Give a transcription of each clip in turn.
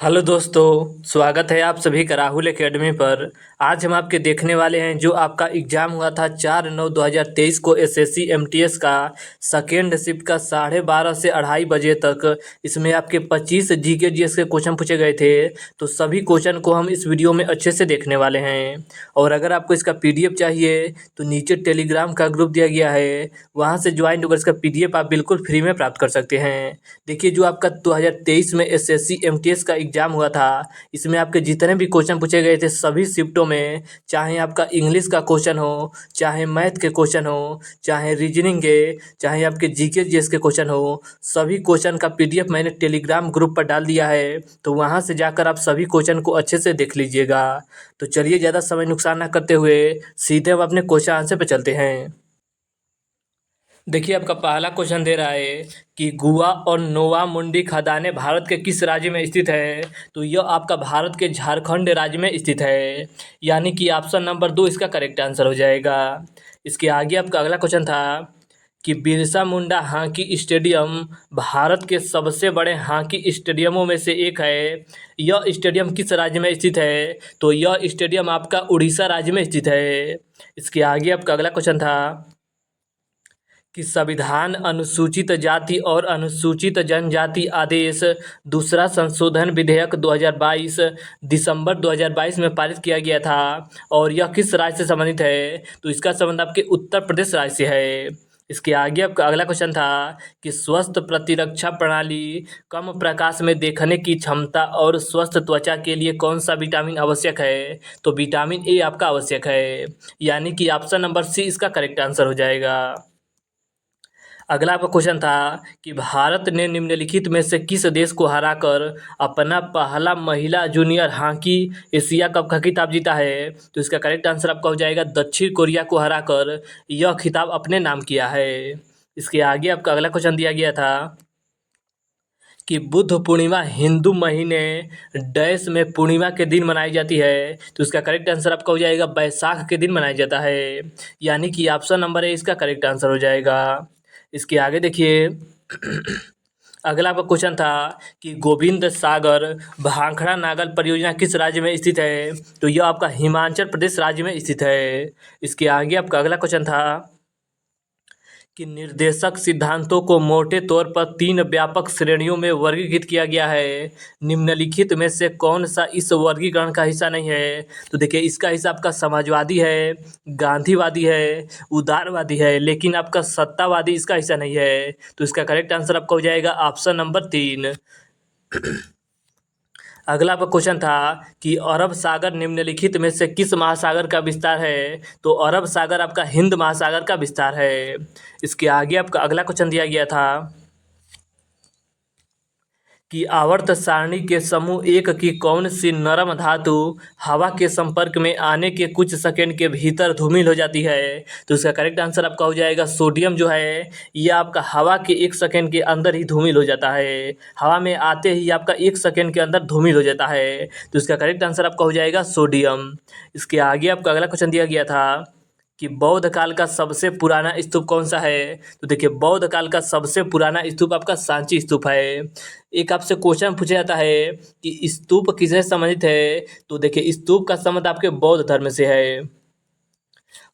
Hello दोस्तों, स्वागत है आप सभी का राहुल एकेडमी पर। आज हम आपके देखने वाले हैं जो आपका एग्ज़ाम हुआ था 4/9/2023 को एसएससी एमटीएस का सेकेंड शिफ्ट का 12:30 से 2:30 बजे तक। इसमें आपके 25 जीके जीएस के क्वेश्चन पूछे गए थे। तो सभी क्वेश्चन को हम इस वीडियो में अच्छे से देखने वाले हैं। और अगर आपको इसका पीडीएफ चाहिए तो नीचे टेलीग्राम का ग्रुप दिया गया है, वहाँ से ज्वाइन होकर इसका पीडीएफ आप बिल्कुल फ्री में प्राप्त कर सकते हैं। देखिए, जो आपका 2023 में एसएससी एमटीएस का एग्ज़ाम हुआ था, इसमें आपके जितने भी क्वेश्चन पूछे गए थे सभी शिफ्टों में, चाहे आपका इंग्लिश का क्वेश्चन हो, चाहे मैथ के क्वेश्चन हो, चाहे रीजनिंग के, चाहे आपके जीके जीएस के क्वेश्चन हो, सभी क्वेश्चन का पीडीएफ मैंने टेलीग्राम ग्रुप पर डाल दिया है। तो वहाँ से जाकर आप सभी क्वेश्चन को अच्छे से देख लीजिएगा। तो चलिए, ज़्यादा समय नुकसान ना करते हुए सीधे हम अपने क्वेश्चन आंसर पे चलते हैं। देखिए, आपका पहला क्वेश्चन दे रहा है कि गुआ और नोवा मुंडी खदानें भारत के किस राज्य में स्थित है। तो यह आपका भारत के झारखंड राज्य में स्थित है, यानी कि ऑप्शन नंबर 2 इसका करेक्ट आंसर हो जाएगा। इसके आगे आपका अगला क्वेश्चन था कि बिरसा मुंडा हॉकी स्टेडियम भारत के सबसे बड़े हॉकी स्टेडियमों में से एक है। यह स्टेडियम किस राज्य में स्थित है। तो यह स्टेडियम आपका उड़ीसा राज्य में स्थित है। इसके आगे आपका अगला क्वेश्चन था कि संविधान अनुसूचित जाति और अनुसूचित जनजाति आदेश दूसरा संशोधन विधेयक 2022 दिसंबर 2022 में पारित किया गया था, और यह किस राज्य से संबंधित है। तो इसका संबंध आपके उत्तर प्रदेश राज्य से है। इसके आगे आपका अगला क्वेश्चन था कि स्वस्थ प्रतिरक्षा प्रणाली, कम प्रकाश में देखने की क्षमता और स्वस्थ त्वचा के लिए कौन सा विटामिन आवश्यक है। तो विटामिन ए आपका आवश्यक है, यानी कि ऑप्शन नंबर सी इसका करेक्ट आंसर हो जाएगा। अगला आपका क्वेश्चन था कि भारत ने निम्नलिखित में से किस देश को हराकर अपना पहला महिला जूनियर हॉकी एशिया कप का खिताब जीता है। तो इसका करेक्ट आंसर आपका हो जाएगा दक्षिण कोरिया को हराकर यह खिताब अपने नाम किया है। इसके आगे आपका अगला क्वेश्चन दिया गया था कि बुद्ध पूर्णिमा हिंदू महीने डैश में पूर्णिमा के दिन मनाई जाती है। तो इसका करेक्ट आंसर आपका हो जाएगा बैसाख के दिन मनाया जाता है, यानी कि ऑप्शन नंबर ए इसका करेक्ट आंसर हो जाएगा। इसके आगे देखिए, अगला आपका क्वेश्चन था कि गोविंद सागर भाखड़ा नागल परियोजना किस राज्य में स्थित है। तो यह आपका हिमाचल प्रदेश राज्य में स्थित है। इसके आगे आपका अगला क्वेश्चन था कि निर्देशक सिद्धांतों को मोटे तौर पर 3 व्यापक श्रेणियों में वर्गीकृत किया गया है। निम्नलिखित में से कौन सा इस वर्गीकरण का हिस्सा नहीं है। तो देखिए, इसका हिस्सा आपका समाजवादी है, गांधीवादी है, उदारवादी है, लेकिन आपका सत्तावादी इसका हिस्सा नहीं है। तो इसका करेक्ट आंसर आपका हो जाएगा ऑप्शन नंबर 3। अगला आपका क्वेश्चन था कि अरब सागर निम्नलिखित में से किस महासागर का विस्तार है। तो अरब सागर आपका हिंद महासागर का विस्तार है। इसके आगे आपका अगला क्वेश्चन दिया गया था कि आवर्त सारणी के समूह 1 की कौन सी नरम धातु हवा के संपर्क में आने के कुछ सेकंड के भीतर धूमिल हो जाती है। तो इसका करेक्ट आंसर आपका हो जाएगा सोडियम जो है, ये आपका हवा के 1 सेकंड के अंदर ही धूमिल हो जाता है। हवा में आते ही आपका 1 सेकंड के अंदर धूमिल हो जाता है। तो इसका करेक्ट आंसर आपका हो जाएगा सोडियम। इसके आगे आपका अगला क्वेश्चन दिया गया था कि बौद्ध काल का सबसे पुराना स्तूप कौन सा है। तो देखिए, बौद्ध काल का सबसे पुराना स्तूप आपका सांची स्तूप है। एक आपसे क्वेश्चन पूछा जाता है कि स्तूप किससे संबंधित है। तो देखिए, स्तूप का संबंध आपके बौद्ध धर्म से है।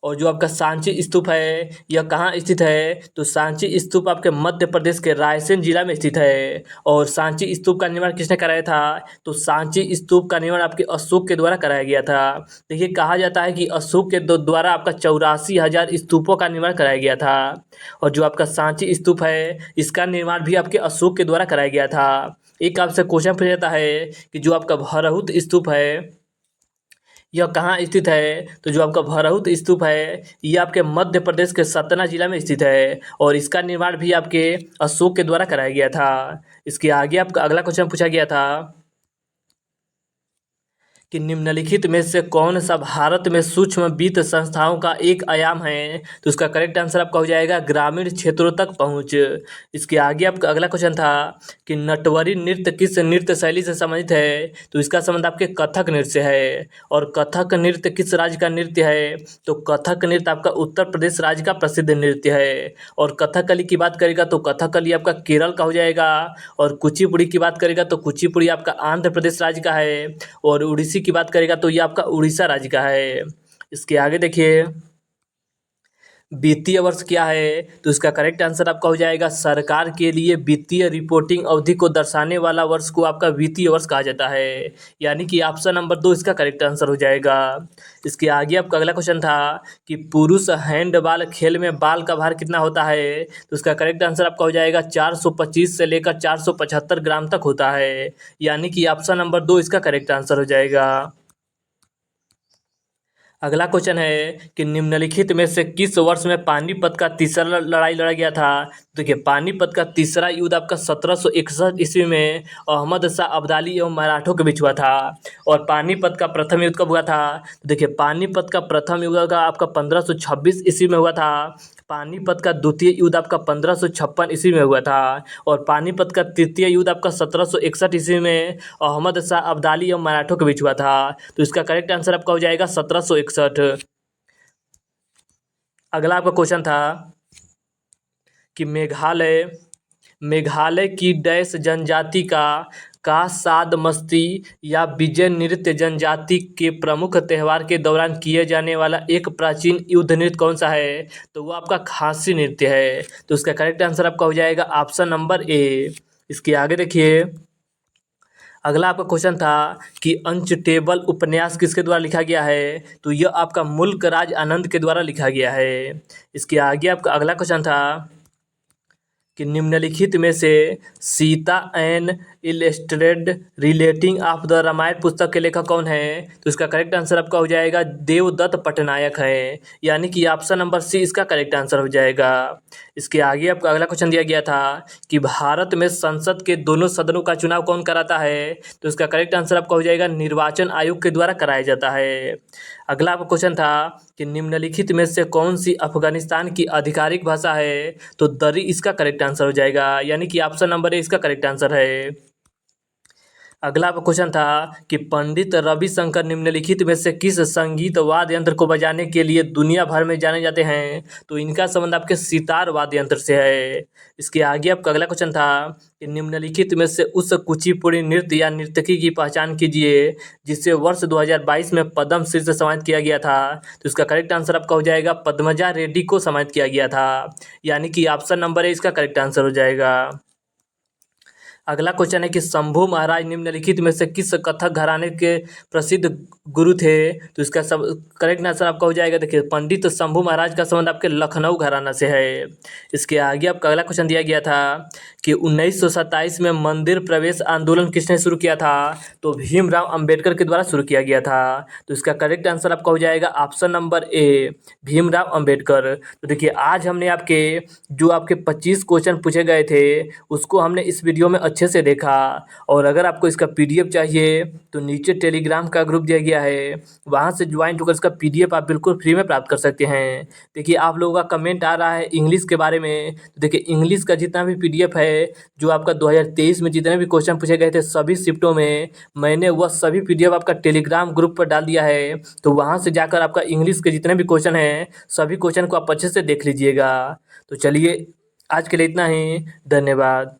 और जो आपका सांची स्तूप है यह कहाँ स्थित है। तो सांची स्तूप आपके मध्य प्रदेश के रायसेन जिला में स्थित है। और सांची स्तूप का निर्माण किसने कराया था। तो सांची स्तूप का निर्माण आपके अशोक के द्वारा कराया गया था। देखिए, कहा जाता है कि अशोक के द्वारा आपका 84,000 स्तूपों का निर्माण कराया गया था। और जो आपका सांची स्तूप है इसका निर्माण भी आपके अशोक के द्वारा कराया गया था। एक आपसे क्वेश्चन पूछा जाता है कि जो आपका भरहुत स्तूप है यह कहाँ स्थित है। तो जो आपका भरहुत स्तूप है ये आपके मध्य प्रदेश के सतना जिला में स्थित है, और इसका निर्माण भी आपके अशोक के द्वारा कराया गया था। इसके आगे आपका अगला क्वेश्चन पूछा गया था कि निम्नलिखित में से कौन सा भारत में सूक्ष्म वित्त संस्थाओं का एक आयाम है। तो उसका करेक्ट आंसर आपका हो जाएगा ग्रामीण क्षेत्रों तक पहुंच। इसके आगे आपका अगला क्वेश्चन था कि नटवरी नृत्य किस नृत्य शैली से संबंधित है। तो इसका संबंध आपके कथक नृत्य से है। और कथक नृत्य किस राज्य का नृत्य है। तो कथक नृत्य आपका उत्तर प्रदेश राज्य का प्रसिद्ध नृत्य है। और कथकली की बात करेगा तो कथकली आपका केरल का हो जाएगा। और कुचिपुड़ी की बात करेगा तो कुचिपुड़ी आपका आंध्र प्रदेश राज्य का है। और उड़ीसी की बात करेगा तो ये आपका उड़ीसा राज्य का है। इसके आगे देखिए वित्तीय वर्ष क्या है। तो इसका करेक्ट आंसर आपका हो जाएगा सरकार के लिए वित्तीय रिपोर्टिंग अवधि को दर्शाने वाला वर्ष को आपका वित्तीय वर्ष कहा जाता है। यानी कि ऑप्शन नंबर 2 इसका करेक्ट आंसर हो जाएगा। इसके आगे आपका अगला क्वेश्चन था कि पुरुष हैंडबॉल खेल में बाल का भार कितना होता है। तो इसका करेक्ट आंसर आपका हो जाएगा 425 से लेकर 475 ग्राम तक होता है। यानी कि ऑप्शन नंबर 2 इसका करेक्ट आंसर हो जाएगा। अगला क्वेश्चन है कि निम्नलिखित में से किस वर्ष में पानीपत का तीसरा लड़ाई लड़ा गया था। देखिए पानीपत का तीसरा युद्ध आपका 1761 ईस्वी में अहमद शाह अब्दाली एवं मराठों के बीच हुआ था। और पानीपत का प्रथम युद्ध कब हुआ था। देखिए पानीपत का प्रथम युद्ध का आपका 1526 ईस्वी में हुआ था। पानीपत का द्वितीय युद्ध आपका 1556 ईस्वी में हुआ था। और पानीपत का तृतीय युद्ध आपका 1761 ईस्वी में अहमद शाह अब्दाली एवं मराठों के बीच हुआ था। तो इसका करेक्ट आंसर आपका हो जाएगा 1761। अगला आपका क्वेश्चन था कि मेघालय की डैश जनजाति का साद मस्ती या विजय नृत्य जनजाति के प्रमुख त्यौहार के दौरान किए जाने वाला एक प्राचीन युद्ध नृत्य कौन सा है। तो वो आपका खासी नृत्य है। तो उसका करेक्ट आंसर आपका हो जाएगा ऑप्शन नंबर ए। इसके आगे देखिए अगला आपका क्वेश्चन था कि अनचटेबल उपन्यास किसके द्वारा लिखा गया है। तो यह आपका मुल्क राज आनंद के द्वारा लिखा गया है। इसके आगे आपका अगला क्वेश्चन था कि निम्नलिखित में से Sita an illustrated relating of the Ramayana पुस्तक के लेखक कौन है। तो इसका करेक्ट आंसर आपका हो जाएगा देवदत्त पटनायक है। यानी कि ऑप्शन नंबर सी इसका करेक्ट आंसर हो जाएगा। इसके आगे आपका अगला क्वेश्चन दिया गया था कि भारत में संसद के दोनों सदनों का चुनाव कौन कराता है। तो इसका करेक्ट आंसर आपका हो जाएगा निर्वाचन आयोग के द्वारा कराया जाता है। अगला आपका क्वेश्चन था कि निम्नलिखित में से कौन सी अफगानिस्तान की आधिकारिक भाषा है। तो दरी इसका करेक्ट आंसर हो जाएगा। यानी कि ऑप्शन नंबर ए इसका करेक्ट आंसर है। अगला आपका क्वेश्चन था कि पंडित रविशंकर निम्नलिखित में से किस संगीत वाद्य यंत्र को बजाने के लिए दुनिया भर में जाने जाते हैं। तो इनका संबंध आपके सितार वाद्य यंत्र से है। इसके आगे आपका अगला क्वेश्चन था कि निम्नलिखित में से उस कुचिपुड़ी नृत्य या नर्तकी की पहचान कीजिए जिसे वर्ष 2022 में पद्म श्री से सम्मानित किया गया था। तो इसका करेक्ट आंसर आपका हो जाएगा पद्मजा रेड्डी को सम्मानित किया गया था। यानी कि ऑप्शन नंबर ए इसका करेक्ट आंसर हो जाएगा। अगला क्वेश्चन है कि शंभू महाराज निम्नलिखित में से किस कथक घराने के प्रसिद्ध गुरु थे। तो इसका सब करेक्ट आंसर आपका हो जाएगा। देखिए पंडित शंभू महाराज का संबंध आपके लखनऊ घराना से है। इसके आगे आपका अगला क्वेश्चन दिया गया था कि 1927 में मंदिर प्रवेश आंदोलन किसने शुरू किया था। तो भीमराव अंबेडकर के द्वारा शुरू किया गया था। तो इसका करेक्ट आंसर आपका हो जाएगा option number A Bhimrao Ambedkar. तो देखिए आज हमने आपके जो आपके 25 क्वेश्चन पूछे गए थे उसको हमने इस वीडियो में अच्छे से देखा। और अगर आपको इसका पीडीएफ चाहिए तो नीचे टेलीग्राम का ग्रुप दिया गया है, वहाँ से ज्वाइन होकर इसका पीडीएफ आप बिल्कुल फ्री में प्राप्त कर सकते हैं। देखिए आप लोगों का कमेंट आ रहा है इंग्लिश के बारे में। तो देखिए इंग्लिश का जितना भी पीडीएफ है जो आपका 2023 में जितने भी क्वेश्चन पूछे गए थे सभी शिफ्टों में मैंने वह सभी पीडीएफ आपका टेलीग्राम ग्रुप पर डाल दिया है। तो वहाँ से जाकर आपका इंग्लिश के जितने भी क्वेश्चन हैं सभी क्वेश्चन को आप अच्छे से देख लीजिएगा। तो चलिए आज के लिए इतना ही। धन्यवाद।